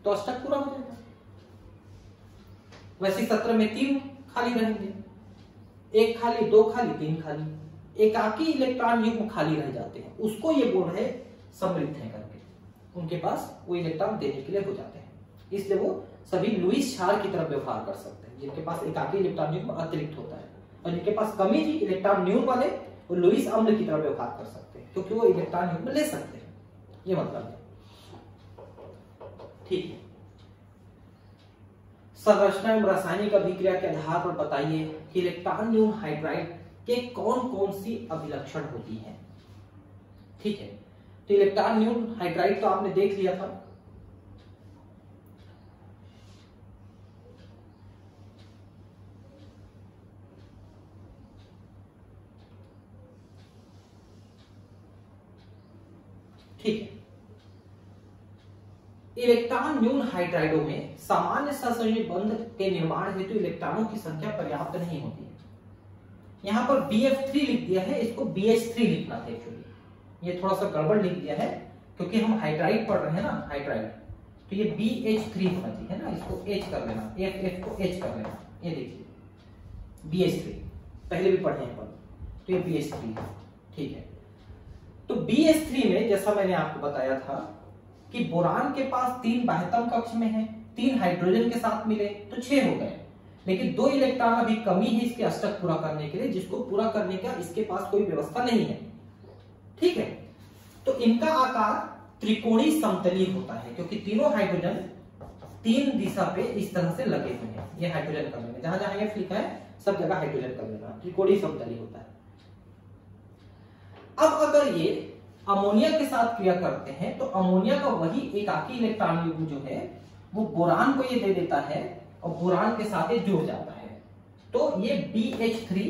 तो अष्टक पूरा हो जाएगा। वैसे 17 में 3 खाली रहेंगे, 1 खाली 2 खाली 3 खाली, एकाकी इलेक्ट्रॉन युग्म खाली रह जाते हैं, उसको ये बोल रहे समृद्ध है करके, उनके पास वो इलेक्ट्रॉन देने के लिए हो जाते हैं, इसलिए वो सभी लुईस क्षार की तरफ व्यवहार कर सकते हैं, जिनके पास एकाकी इलेक्ट्रॉन युग्म अतिरिक्त होता है, और जिनके पास कमी थी इलेक्ट्रॉन न्यून वाले, वो लुईस अम्ल की तरफ व्यवहार कर सकते हैं, क्योंकि वो इलेक्ट्रॉन युग्म ले सकते हैं, ये मतलब है। ठीक है, संरचना एवं रासायनिक अभिक्रिया के आधार पर बताइए कि इलेक्ट्रॉन न्यून हाइड्राइड के कौन कौन सी अभिलक्षण होती है। ठीक है, तो इलेक्ट्रॉन न्यून हाइड्राइड तो आपने देख लिया था। ठीक है, इलेक्ट्रॉन न्यून हाइड्राइडों में सामान्य सहसंयोजी बंध के निर्माण हेतु इलेक्ट्रॉनों की संख्या पर्याप्त नहीं होती है। यहां पर BF3 लिख दिया है, इसको BH3 लिखना था एक्चुअली, ये थोड़ा सा गड़बड़ लिख दिया है क्योंकि हम हाइड्राइड पढ़ रहे हैं ना, हाइड्राइड, तो ये BH3 होना चाहिए ना, इसको H कर लेना, F को H कर लेना, ये देखिए BH3 पहले भी पढ़े हैं पर, तो ये BH3 है। ठीक है, तो BH3 में जैसा मैंने आपको बताया था कि बोरान के पास 3 बाह्यतम कक्ष में है, 3 हाइड्रोजन के साथ मिले तो 6 हो गए, लेकिन 2 इलेक्ट्रॉन अभी कमी है इसके अष्टक पूरा करने के लिए, जिसको पूरा करने का इसके पास कोई व्यवस्था नहीं है। ठीक है, तो इनका आकार त्रिकोणीय समतलीय होता है, क्योंकि तीनों हाइड्रोजन 3 दिशा पे इस तरह से लगे हुए हैं। ये हाइड्रोजन कर लेना, जहां जहां ये लिखा है सब जगह हाइड्रोजन कर लेना, त्रिकोणीय समतलीय होता है। अब अगर ये अमोनिया के साथ क्रिया करते हैं तो अमोनिया का वही एकाकी इलेक्ट्रॉन युग्म जो है वो बोरान को ये दे देता है, और बोरान के साथ ये जुड़ जाता है, तो ये BH3,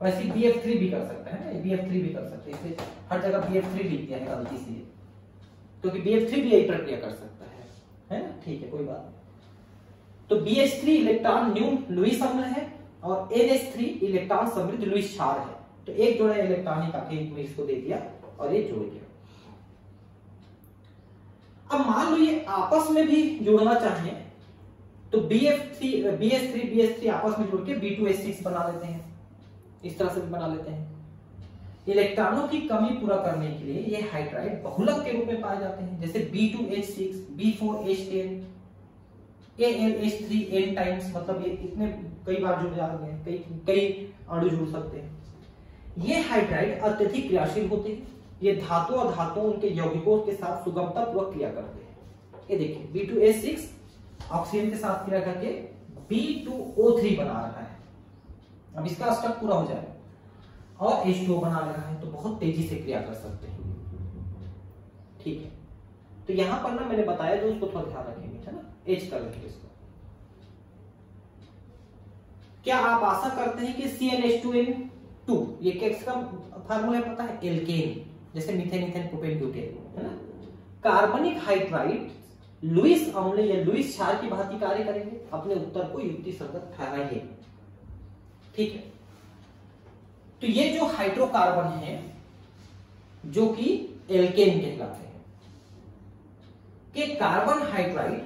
वैसे BF3 भी कर सकते हैं, BF3 भी कर सकते हैं, इसलिए हर जगह BF3 लिख दिया है गलती से, क्योंकि BF3 भी यही प्रक्रिया कर सकता है ना। ठीक है, कोई बात नहीं। तो BH3 इलेक्ट्रॉन न्यून लुईस अम्ल है और NH3 इलेक्ट्रॉन समृद्ध लुईस क्षार है, तो एक जोड़ा इलेक्ट्रॉन एकाकी युग्म इसको दे दिया और ये जुड़ गया। अब मान लो ये आपस में भी जुड़ना चाहे तो BH3 आपस में जुड़ के B2H6 बना लेते हैं, इस तरह से भी बना लेते हैं। इलेक्ट्रॉनों की कमी पूरा करने के लिए ये हाइड्राइड बहुलक के रूप में पाए जाते हैं, जैसे B2H6, B4H10, AlH3n टाइम्स, मतलब ये इतने कई बार जुड़ जाते हैं, कई अणु जुड़ सकते हैं। ये हाइड्राइड अत्यधिक क्रियाशील होते हैं। ये धातु और धातुओं उनके यौगिकों के साथ सुगमता पूर्वक क्रिया करते हैं। ये देखिए B2H6 ऑक्सीजन के साथ क्रिया करके B2O3 बना रहा है। अब इसका स्टेप पूरा हो जाएगा और H2O बना रहा है, तो बहुत तेजी से क्रिया कर सकते हैं। ठीक है, तो यहां पर ना मैंने बताया जो उसको थोड़ा ध्यान रखेंगे, है ना, H कर लेंगे इसको। क्या आप आशा करते हैं कि CnH2n2 ये किसका फार्मूला है पता है? एल्केन, जैसे मीथेन, इथेन, प्रोपेन, ब्यूटेन, है ना। कार्बनिक हाइड्राइड लुईस अम्ल या लुईस क्षार की भांति कार्य करेंगे। अपने उत्तर को युक्ति संगत ठहराइए। ठीक है, तो ये जो हाइड्रोकार्बन है जो कि एल्केन कहलाते हैं, कि कार्बन हाइड्राइड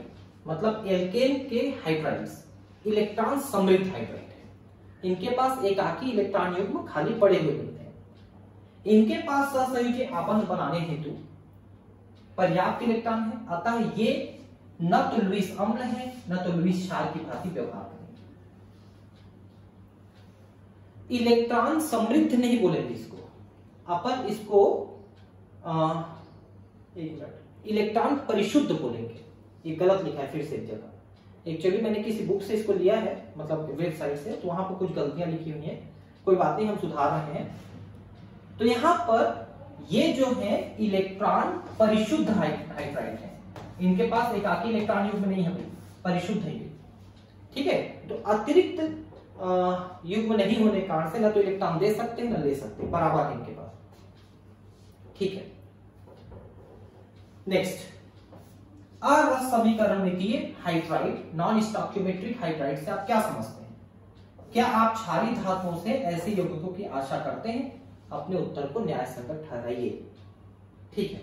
मतलब एल्केन के हाइड्राइड्स इलेक्ट्रॉन समृद्ध हाइड्राइड है। इनके पास एकाकी इलेक्ट्रॉन युग्म खाली पड़े हुए मिलते हैं। इनके पास सहसंयोजी आबंध बनाने हेतु पर्याप्त इलेक्ट्रॉन है, अतः ये न तो लुईस अम्ल है न तो लुईस क्षार की भांति व्यवहार करेंगे। इलेक्ट्रॉन समृद्ध नहीं बोलेंगे इसको, अपन इसको एक मिनट, इलेक्ट्रॉन परिशुद्ध बोलेंगे। ये गलत लिखा है फिर से एक जगह। एक्चुअली मैंने किसी बुक से इसको लिया है, मतलब वेबसाइट से, तो वहां पर कुछ गलतियां लिखी हुई हैं, कोई बात नहीं, हम सुधार रहे हैं। तो यहां पर ये जो है इलेक्ट्रॉन परिशुद्ध हाइड्राइड है। इनके पास एकाकी इलेक्ट्रॉन युग्म नहीं है, परिशुद्ध है ये। ठीक है, तो अतिरिक्त युग्म नहीं होने के कारण से न तो इलेक्ट्रॉन दे सकते हैं न ले सकते, बराबर है इनके पास। ठीक है, नेक्स्ट, अरस समीकरण मितीय हाइड्राइड नॉन स्टोइकियोमेट्रिक हाइड्राइड से आप क्या समझते हैं? क्या आप क्षारीय धातुओं से ऐसे यौगिकों की आशा करते हैं? अपने उत्तर को न्याय संगत ठहराइए। ठीक है,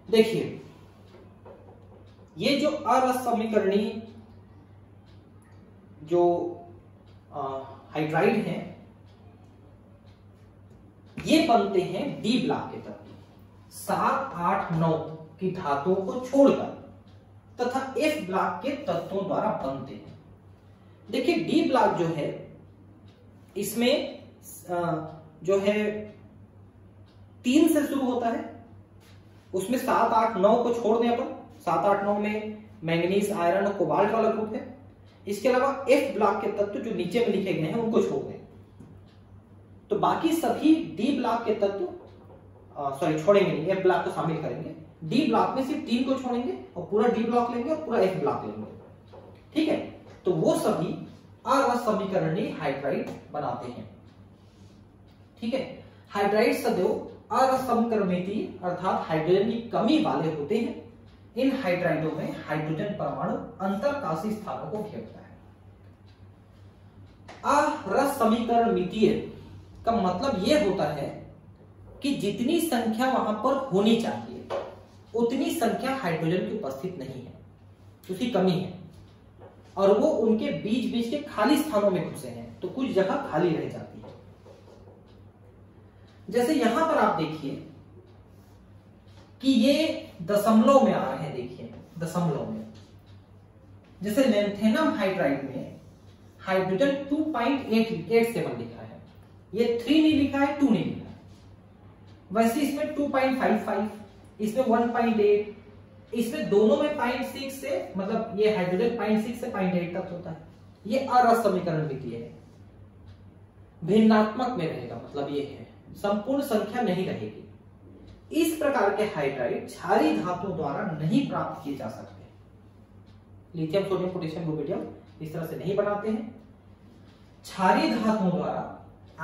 देखिए ये जो अरस समीकरणीय जो हाइड्राइड हैं, ये बनते हैं डी ब्लॉक के तत्व 7, 8, 9 की धातुओं को छोड़कर तथा एफ ब्लॉक के तत्वों द्वारा बनते हैं। देखिए डी ब्लॉक जो है इसमें जो है 3 से शुरू होता है, उसमें 7, 8, 9 को छोड़ दें अपन। 7, 8, 9 में मैंगनीज, आयरन और कोबाल्ट वाला ग्रुप है। इसके अलावा एफ ब्लॉक के तत्व जो नीचे में लिखे गए हैं उनको छोड़ दें, तो बाकी सभी डी ब्लॉक के तत्व छोड़ेंगे नहीं, एफ ब्लॉक को शामिल करेंगे। डी ब्लॉक में सिर्फ 3 को छोड़ेंगे और पूरा डी ब्लॉक लेंगे और पूरा एफ ब्लॉक लेंगे। ठीक है, तो वो सभी अरस समीकरणीय हाइड्राइड बनाते हैं। ठीक है, हाइड्राइड सदैव अरस समीकरणीय अर्थात हाइड्रोजन की कमी वाले होते हैं। इन हाइड्राइडों में हाइड्रोजन परमाणु अंतरकाशी स्थानों को घेरता है। अरस समीकरण मितीय का मतलब यह होता है कि जितनी संख्या वहां पर होनी चाहिए उतनी संख्या हाइड्रोजन की उपस्थित नहीं है, उसकी कमी है, और वो उनके बीच बीच के खाली स्थानों में घुसे हैं, तो कुछ जगह खाली रह जाती है। जैसे यहां पर आप देखिए कि ये दशमलव में आ रहे हैं, देखिए दशमलव में। जैसे लैंथेनम हाइड्राइड में हाइड्रोजन 2.887 लिखा है, ये 3 नहीं लिखा है, 2 नहीं लिखा है। वैसे इसमें 2.55, इसमें 1.8, इसमें दोनों में 0.6 से, मतलब ये हाइड्रोजन 0.6 से 0.8 तक होता है। ये अरस समीकरण मितीय है, भिन्नात्मक में रहेगा, मतलब ये है संपूर्ण संख्या नहीं रहेगी। इस प्रकार के हाइड्राइड क्षारीय धातुओं द्वारा नहीं प्राप्त किए जा सकते। लिथियम, सोडियम, पोटेशियम, रुबिडियम इस तरह से नहीं बनाते हैं। क्षारीय धातुओं द्वारा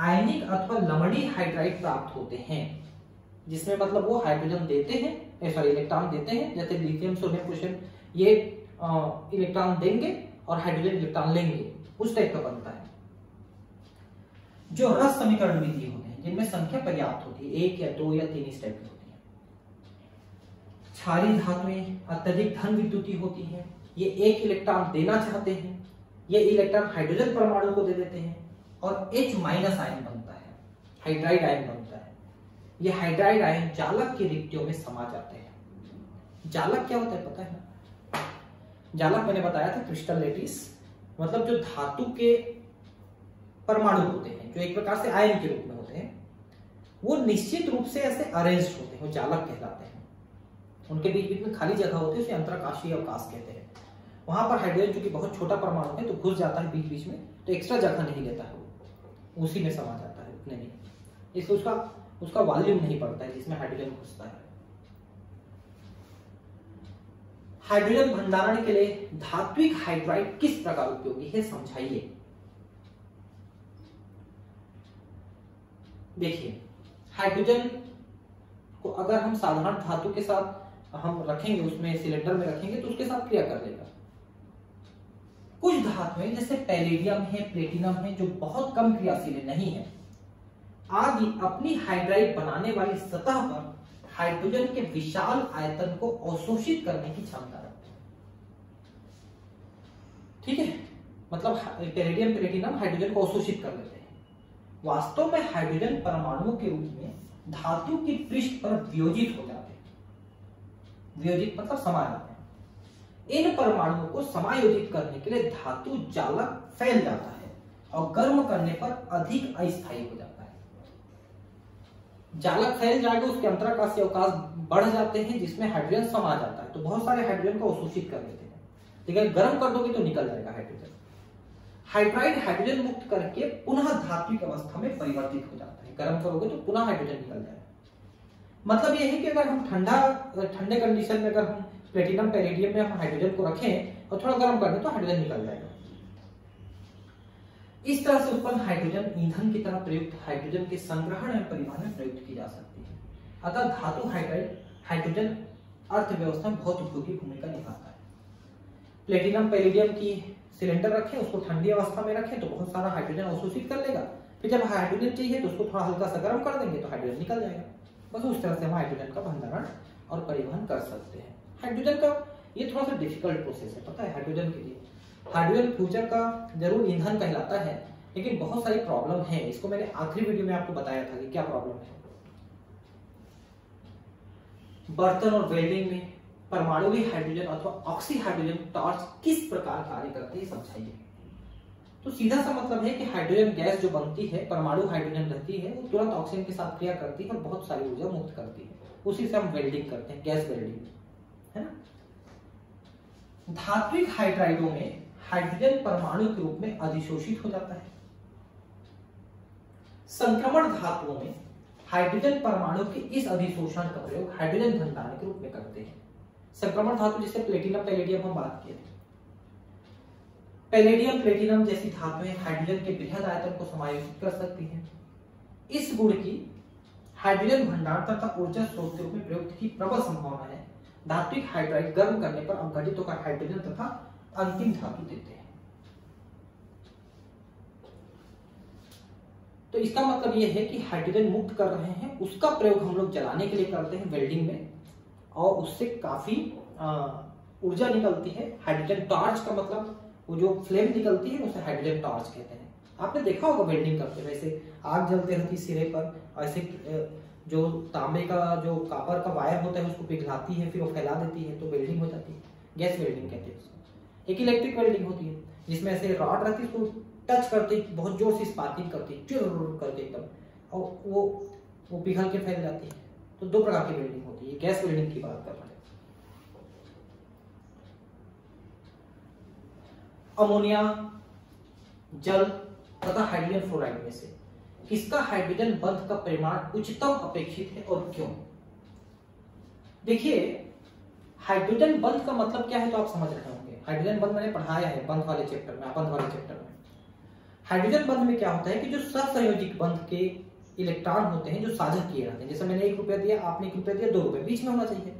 आयनिक अथवा लमड़ी हाइड्राइड प्राप्त होते हैं, जिसमें मतलब वो हाइड्रोजन देते हैं, सॉरी इलेक्ट्रॉन देते हैं। जैसे लिथियम, सोडियम, पोटेशियम ये इलेक्ट्रॉन देंगे और हाइड्रोजन इलेक्ट्रॉन लेंगे, उस टाइप का बनता है। जो रस समीकरण मितीय होते हैं जिनमें संख्या पर्याप्त होती है, 1 या 2 या 3 इस टाइप की होती है। क्षारीय धातुएं अत्यधिक धन विद्युती होती हैं, ये एक इलेक्ट्रॉन देना चाहते हैं, ये इलेक्ट्रॉन हाइड्रोजन परमाणु को दे देते हैं और H- आयन बनता है, हाइड्राइड आयन बनता है। ये हाइड्राइड आयन जालक की रिक्तियों में समा जाते हैं। जालक क्या होता है पता है? जालक मैंने बताया था क्रिस्टल लैटिस, मतलब जो धातु के परमाणु होते हैं जो एक प्रकार से आयन के रूप में होते हैं, वो निश्चित रूप से ऐसे अरेंज्ड होते हैं, वो जालक कहलाते हैं। उनके बीच बीच में खाली जगह होती है, उसे अंतराकाशीय अवकाश कहते हैं। वहां पर हाइड्रोजन चूंकि बहुत छोटा परमाणु है तो घुस जाता है बीच बीच में, तो एक्स्ट्रा जगह नहीं लेता है, वो उसी में समा जाता है उतने में, इसलिए उसका वॉल्यूम नहीं बढ़ता है जिसमें हाइड्रोजन घुसता है। हाइड्रोजन भंडारण के लिए धात्विक हाइड्राइड किस प्रकार उपयोगी है, समझाइए। देखिए, हाइड्रोजन को अगर हम साधारण धातु के साथ हम रखेंगे, उसमें सिलेंडर में रखेंगे तो उसके साथ क्रिया कर लेगा। कुछ धातुएं जैसे पैलेडियम है, प्लेटिनम है, जो बहुत कम क्रियाशील नहीं है, आदि अपनी हाइड्राइड बनाने वाली सतह पर हाइड्रोजन के विशाल आयतन को अवशोषित करने की क्षमता रखते हैं। ठीक है, मतलब पैलेडियम, प्लेटिनम हाइड्रोजन को अवशोषित कर लेते हैं। वास्तव में हाइड्रोजन परमाणुओं के रूप में धातु की पृष्ठ पर वियोजित हो जाते हैं। वियोजित मतलब समा जाते हैं। इन परमाणुओं को समायोजित करने के लिए धातु जालक फैल जाता है और गर्म करने पर अधिक अस्थायी हो जाता है। जालक फैल जाएगा, उसके अंतराकाशीय अवकाश बढ़ जाते हैं जिसमें हाइड्रोजन समा जाता है, तो बहुत सारे हाइड्रोजन को अवशोषित कर लेते हैं। लेकिन गर्म कर दोगे तो निकल जाएगा हाइड्रोजन। हाइड्राइड हाइड्रोजन मुक्त करके पुनः धात्विक अवस्था में परिवर्तित हो जाता है। गर्म करोगे तो पुनः हाइड्रोजन निकल जाएगा। मतलब यह है कि अगर हम ठंडे कंडीशन में अगर हम प्लेटिनम, पैलेडियम में हम हाइड्रोजन को रखें और थोड़ा गर्म कर दें तो हाइड्रोजन निकल जाएगा। इस तरह से उत्पन्न हाइड्रोजन ईंधन की तरह प्रयुक्त हाइड्रोजन के संग्रहण एवं परिवहन में प्रयुक्त की जा सकती है। अतः धातु हाइड्रोजन अर्थव्यवस्था में बहुत उपयोगी भूमिका निभाता है। प्लेटिनम, पैलेडियम की सिलेंडर रखें, उसको ठंडी अवस्था में रखें तो बहुत सारा हाइड्रोजन अवशोषित कर लेगा। फिर जब हाइड्रोजन चाहिए तो उसको थोड़ा हल्का सा गर्म कर देंगे तो हाइड्रोजन निकल जाएगा। बस उस तरह से हम हाइड्रोजन का भंडारण और परिवहन कर सकते हैं। हाइड्रोजन का ये थोड़ा सा डिफिकल्ट प्रोसेस है, पता है हाइड्रोजन के लिए। हाइड्रोजन फ्यूचर का जरूर ईंधन कहलाता है, लेकिन बहुत सारी प्रॉब्लम है। इसको मैंने आखिरी वीडियो में आपको बताया था कि क्या प्रॉब्लम है। बर्तन और वेल्डिंग में परमाणुवी हाइड्रोजन अथवा ऑक्सी हाइड्रोजन टॉर्च किस प्रकार कार्य करती है, समझाइए। तो सीधा सा मतलब है कि हाइड्रोजन गैस जो बनती है, परमाणु हाइड्रोजन रहती है, वो तुरंत ऑक्सीजन के साथ क्रिया करती है और बहुत सारी ऊर्जा मुक्त करती है। उसी से हम वेल्डिंग करते हैं, गैस वेल्डिंग, है ना। धात्विक हाइड्राइडों में हाइड्रोजन परमाणु के रूप में अधिशोषित हो जाता है। संक्रमण धातुओं में हाइड्रोजन परमाणु के इस अधिशोषण का प्रयोग हाइड्रोजन भंडारण के रूप में करते हैं। संक्रमण धातु जैसे प्लेटिनम, पैलेडियम हम बात किए थे। पैलेडियम, प्लेटिनम जैसी धातुएं हाइड्रोजन के बृहद आयतन को समायोजित कर सकती हैं। इस गुण की हाइड्रोजन भंडार तथा ऊर्जा स्रोत के रूप में प्रयोग की प्रबल संभावना है। धात्विक हाइड्राइड गर्म करने पर अपघटित होकर हाइड्रोजन तथा अंतिम धातु देते हैं। तो इसका मतलब यह है कि हाइड्रोजन मुक्त कर रहे हैं, उसका प्रयोग हम लोग जलाने के लिए करते हैं वेल्डिंग में, और उससे काफी ऊर्जा निकलती है। हाइड्रोजन टॉर्च का मतलब वो जो फ्लेम निकलती है उसे हाइड्रोजन टॉर्च कहते हैं। आपने देखा होगा वेल्डिंग करते हुए, वैसे आग जलते रहती सिरे पर, ऐसे जो तांबे का जो कॉपर का वायर होता है उसको पिघलाती है, फिर वो फैला देती है तो वेल्डिंग हो जाती है। गैस वेल्डिंग कहते हैं उसको। एक इलेक्ट्रिक वेल्डिंग होती है जिसमें ऐसे रॉड रहती है, उसको टच करते ही बहुत जोर से स्पार्किंग करती है, चुर करके एकदम, और वो पिघल के फैल जाती है। तो दो प्रकार की वेल्डिंग होती है, गैस वेल्डिंग की बात कर रहे हैं। अमोनिया, जल तथा हाइड्रोजन फ्लोराइड में से किसका हाइड्रोजन बंध का परिमाण उच्चतम अपेक्षित है और क्यों? देखिए, हाइड्रोजन बंध का मतलब क्या है तो आप समझ रहे होंगे। हाइड्रोजन बंध मैंने पढ़ाया है बंध वाले चैप्टर में। हाइड्रोजन बंध में क्या होता है कि जो सहसंयोजिक बंध के इलेक्ट्रॉन होते हैं जो साझा किए रहते हैं, जैसे मैंने 1 रुपया दिया, आपने 1 रुपया दिया, 2 रुपए बीच में होना चाहिए।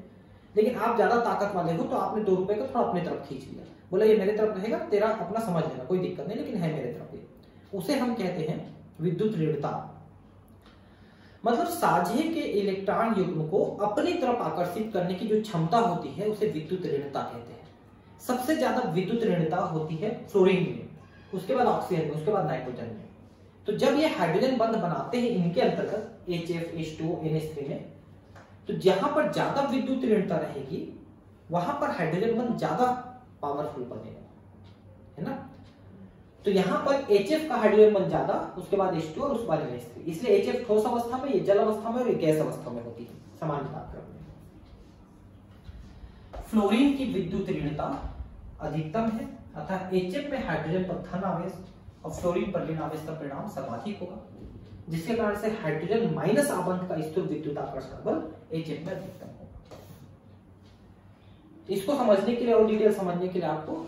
लेकिन आप ज्यादा ताकत वाले हो तो आपने 2 रुपए को थोड़ा अपने तरफ खींच लिया, बोला ये मेरे तरफ रहेगा, तेरा अपना समझ लेना, कोई दिक्कत नहीं, लेकिन है मेरे तरफ ये। उसे हम कहते हैं विद्युत ऋणता। मतलब साझे के इलेक्ट्रॉन युग्म को अपनी तरफ आकर्षित करने की जो क्षमता होती है उसे विद्युत ऋणता कहते हैं। सबसे ज्यादा विद्युत ऋणता होती है फ्लोरीन में, उसके बाद ऑक्सीजन में, उसके बाद नाइट्रोजन में। तो जब ये हाइड्रोजन बंध बनाते हैं इनके अंतर्गत HF, H2O, NH3 में, तो जहां पर ज्यादा विद्युत ऋणता रहेगी वहां पर हाइड्रोजन बंध ज्यादा पावरफुल बनेगा, है ना। तो यहाँ पर HF का हाइड्रोजन बन ज्यादा, उसके बाद H2 और उसके बाद NH3, इसलिए HF ठोस अवस्था में, ये जल अवस्था में और ये गैस अवस्था में होती है समानुपात में। फ्लोरीन की विद्युत ऋणता अधिकतम है, अतः HF में हाइड्रोजन पर धन आवेश और फ्लोरीन पर ऋण आवेश का परिणाम सर्वाधिक होगा, जिसके कारण से हाइड्रोजन माइनस आबंध का स्थिर विद्युत आकर्षण बल HF में अधिकतम होगा। इसको समझने के लिए और डिटेल समझने के लिए आपको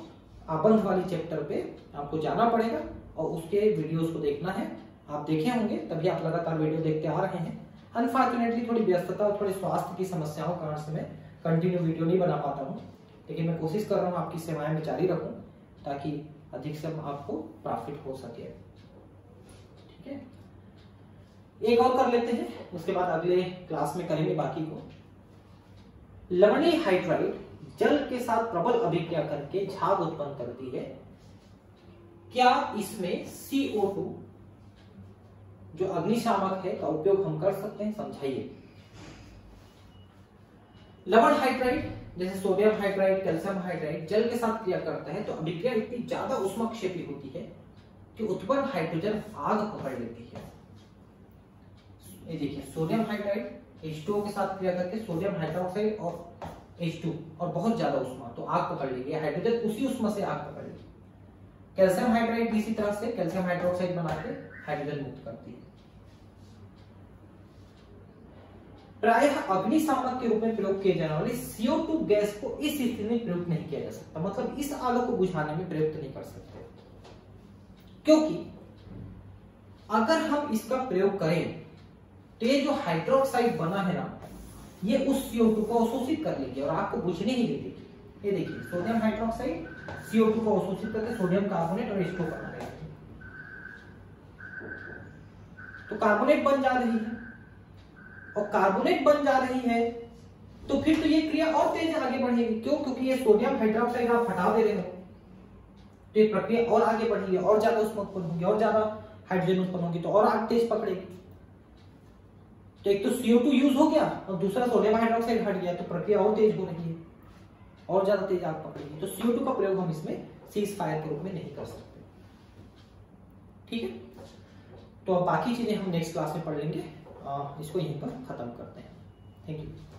आबंध वाली चैप्टर पे आपको जाना पड़ेगा और उसके वीडियोस को देखना है। आप देखे होंगे तभी आप लगातार वीडियो देखते आ रहे हैं। अनफॉर्चुनेटली थोड़ी व्यस्तता और थोड़ी स्वास्थ्य की समस्याओं के कारण से मैं कंटिन्यू वीडियो नहीं बना पाता हूँ, लेकिन मैं कोशिश कर रहा हूँ आपकी सेवाएं में जारी रखूं ताकि अधिक से आपको प्रॉफिट हो सके। ठीक है, एक और कर लेते हैं, उसके बाद अगले क्लास में करेंगे बाकी को। लवणीय हाइड्राइड जल के साथ प्रबल अभिक्रिया करके झाग उत्पन्न करती है, क्या इसमें CO2 जो अग्निशामक है का उपयोग हम कर सकते हैं, समझाइए। लवण हाइड्राइड जैसे सोडियम हाइड्राइड, कैल्शियम हाइड्राइड जल के साथ क्रिया करता है तो अभिक्रिया इतनी ज्यादा ऊष्मक्षेपी होती है कि उत्पन्न हाइड्रोजन आग पकड़ लेती है। ये देखिए सोडियम हाइड्राइड H2O के साथ क्रिया करके सोडियम हाइड्रोक्साइड और H2 और बहुत ज्यादा ऊष्मा तो आग पकड़ लेगी, हाइड्रोजन उसी ऊष्मा से आग पकड़ लेगी। कैल्शियम हाइड्राइड इसी तरह से कैल्शियम हाइड्रोक्साइड बना के हाइड्रोजन मुक्त करती है। प्रायः अग्निशामक के रूप में प्रयोग किए जाने वाले CO2 गैस को इस स्थिति में प्रयोग नहीं किया जा सकता, मतलब इस आग को बुझाने में प्रयुक्त नहीं कर सकते, क्योंकि अगर हम इसका प्रयोग करें तो ये जो हाइड्रोक्साइड बना है ना, ये उस CO2 को अवशोषित कर लेगी और आग को बुझने ही नहीं देगी। ये देखिए सोडियम हाइड्रोक्साइड CO2 को अवशोषित करके सोडियम कार्बोनेट और H2O बना रहा है, तो कार्बोनेट बन जा रही है और कार्बोनेट बन जा रही है तो फिर तो ये क्रिया और तेज आगे बढ़ेगी। क्यों? क्योंकि ये सोडियम हाइड्रोक्साइड आप हटा दे रहे हो तो ये प्रक्रिया और आगे बढ़ेगी, और ज्यादा उसमें उत्पन्न होगी, और ज्यादा हाइड्रोजन उत्पन्न होगी, तो और आग तेज पकड़ेगी। तो एक तो CO2 यूज हो गया और दूसरा सोडियम हाइड्रोक्साइड हट गया, तो प्रक्रिया और तेज हो रही है और ज्यादा तेज आग पकड़ेगी। तो CO2 का प्रयोग हम इसमें सीज फायर के रूप में नहीं कर सकते। ठीक है, तो अब बाकी चीजें हम नेक्स्ट क्लास में पढ़ लेंगे। इसको यहीं पर खत्म करते हैं। Thank you.